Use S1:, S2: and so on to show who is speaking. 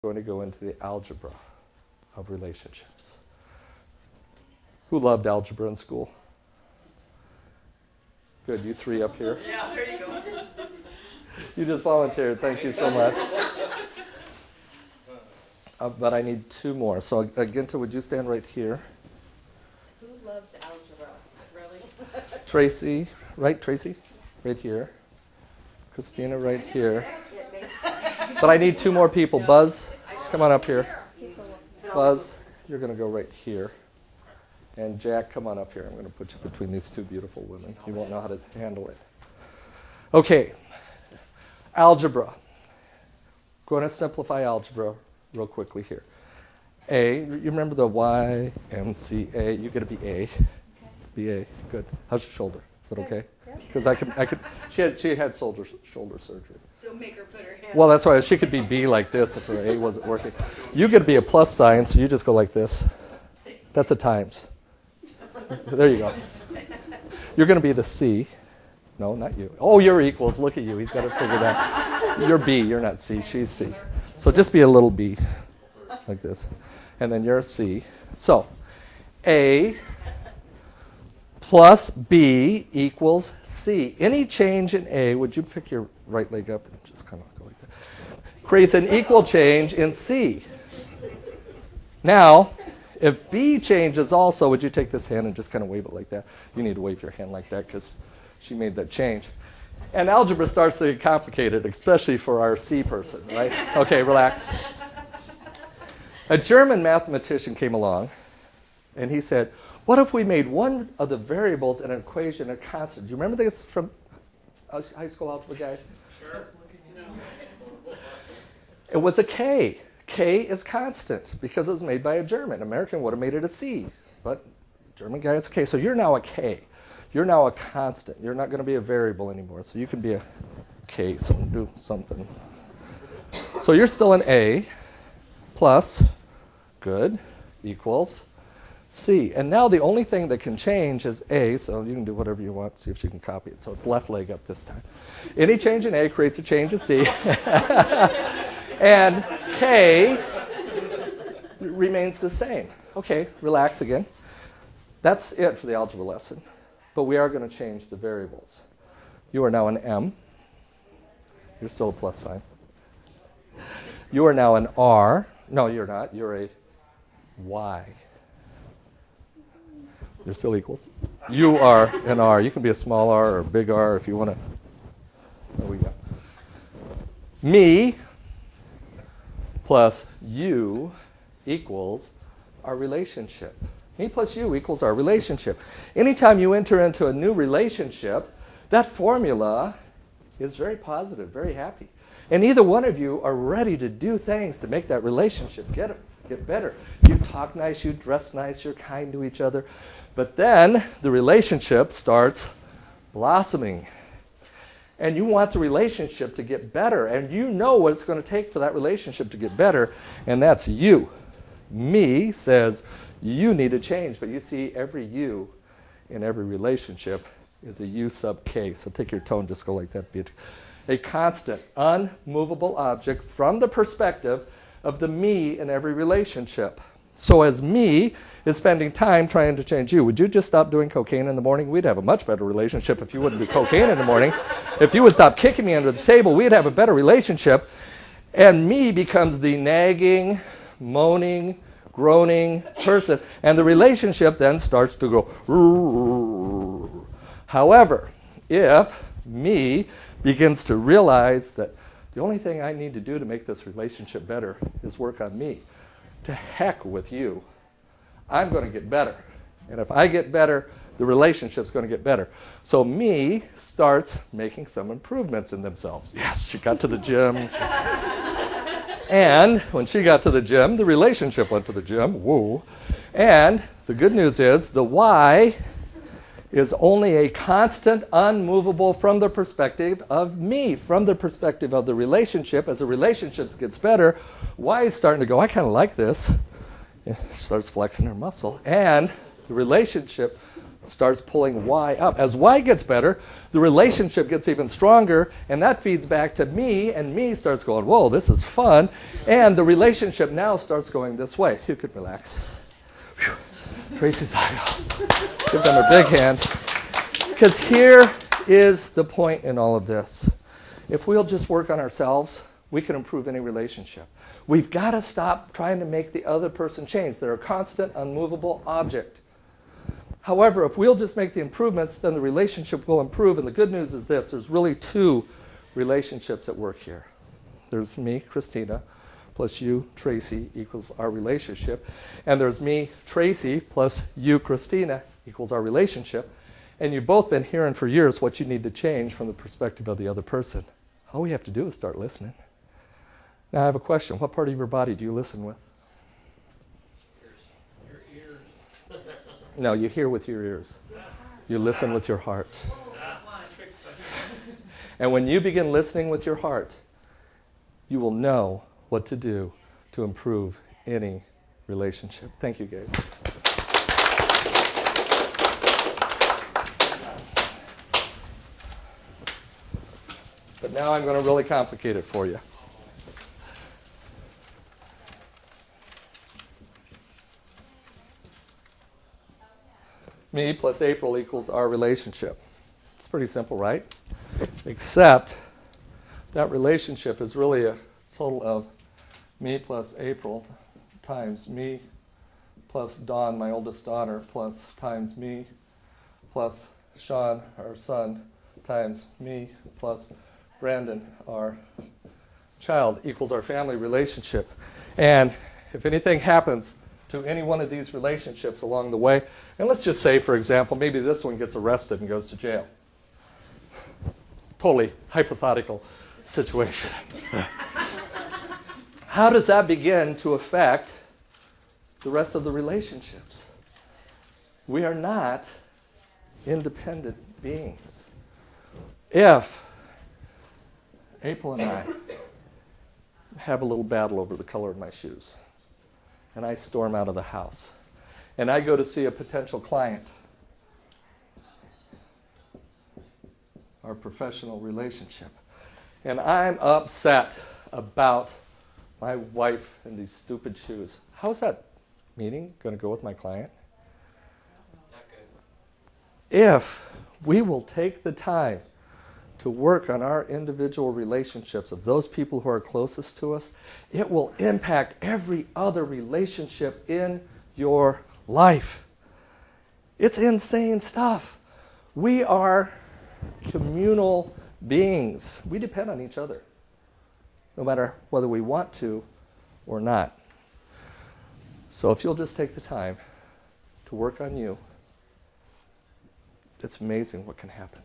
S1: going to go into the algebra of relationships. Who loved algebra in school? Good, you three up here.
S2: Yeah, there you go.
S1: You just volunteered, thank you so much. But I need two more. So Ginta, would you stand right here?
S2: Who loves algebra? Really?
S1: Tracy, right, Tracy? Right here. Christina, right here. But I need two more people. Buzz, come on up here. Buzz, you're going to go right here. And Jack, come on up here. I'm going to put you between these two beautiful women. You won't know how to handle it. Okay, algebra. Going to simplify algebra real quickly here. A, you remember the YMCA? You get to be A. Be A. Good. How's your shoulder? Is that okay? Because I could. She had shoulder surgery.
S2: So make her put her hand.
S1: Well, that's why she could be B like this if her A wasn't working. You get to be a plus sign, so you just go like this. That's a times. There you go. You're going to be the C. No, not you. Oh, you're equals. Look at you. He's got it figured out. You're B. You're not C. She's C. So just be a little B like this. And then you're a C. So A plus B equals C. Any change in A, would you pick your right leg up and just kind of go like that, creates an equal change in C. Now, if B changes also, would you take this hand and just kind of wave it like that? You need to wave your hand like that because she made that change. And algebra starts to get complicated, especially for our C person, right? Okay, relax. A German mathematician came along, and he said, what if we made one of the variables in an equation a constant? Do you remember this from high school algebra, guys?
S2: Sure.
S1: It was a K. K is constant because it was made by a German. American would have made it a C, but German guy is a K. So you're now a K. You're now a constant. You're not going to be a variable anymore. So you can be a K, so do something. So you're still an A plus, good, equals C. And now the only thing that can change is A, so you can do whatever you want, see if you can copy it. So it's left leg up this time. Any change in A creates a change in C. And K remains the same. Okay, relax again. That's it for the algebra lesson. But we are going to change the variables. You are now an M. You're still a plus sign. You are now an R. No, you're not. You're a Y. You're still equals. You are an R. You can be a small R or a big R if you want to. There we go. Me plus you equals our relationship. Me plus you equals our relationship. Anytime you enter into a new relationship, that formula is very positive, very happy. And either one of you are ready to do things to make that relationship get better. You talk nice, you dress nice, you're kind to each other. But then the relationship starts blossoming. And you want the relationship to get better. And you know what it's going to take for that relationship to get better. And that's you. Me says you need to change. But you see, every you in every relationship is a U sub K. So take your tone, just go like that. Be a constant, unmovable object from the perspective of the me in every relationship. So as me is spending time trying to change you, would you just stop doing cocaine in the morning? We'd have a much better relationship if you wouldn't do cocaine in the morning. If you would stop kicking me under the table, we'd have a better relationship. And me becomes the nagging, moaning, groaning person. And the relationship then starts to go. However, if me begins to realize that the only thing I need to do to make this relationship better is work on me. To heck with you. I'm going to get better. And if I get better, the relationship's going to get better. So me starts making some improvements in themselves. Yes, she got to the gym. And when she got to the gym, the relationship went to the gym. Woo. And the good news is the Y is only a constant, unmovable from the perspective of me, from the perspective of the relationship. As the relationship gets better, Y is starting to go, I kind of like this. Yeah, she starts flexing her muscle. And the relationship starts pulling Y up. As Y gets better, the relationship gets even stronger, and that feeds back to me, and me starts going, whoa, this is fun. And the relationship now starts going this way. You could relax. Whew. Tracy's give them a big hand. Because here is the point in all of this. If we'll just work on ourselves, we can improve any relationship. We've got to stop trying to make the other person change. They're a constant, unmovable object. However, if we'll just make the improvements, then the relationship will improve. And the good news is this. There's really two relationships at work here. There's me, Christina, plus you, Tracy, equals our relationship. And there's me, Tracy, plus you, Christina, equals our relationship. And you've both been hearing for years what you need to change from the perspective of the other person. All we have to do is start listening. Now I have a question. What part of your body do you listen with?
S3: Your ears.
S1: No, you hear with your ears. You listen with your heart. And when you begin listening with your heart, you will know what to do to improve any relationship. Thank you, guys. But now I'm going to really complicate it for you. Me plus April equals our relationship. It's pretty simple, right? Except that relationship is really a total of me plus April times me plus Dawn, my oldest daughter, plus times me plus Sean, our son, times me plus Brandon, our child, equals our family relationship. And if anything happens to any one of these relationships along the way, and let's just say, for example, maybe this one gets arrested and goes to jail. Totally hypothetical situation. How does that begin to affect the rest of the relationships? We are not independent beings. If April and I have a little battle over the color of my shoes, and I storm out of the house, and I go to see a potential client, our professional relationship, and I'm upset about my wife and these stupid shoes. How's that meeting going to go with my client?
S3: Not good.
S1: If we will take the time to work on our individual relationships of those people who are closest to us, it will impact every other relationship in your life. It's insane stuff. We are communal beings. We depend on each other, no matter whether we want to or not. So if you'll just take the time to work on you, it's amazing what can happen.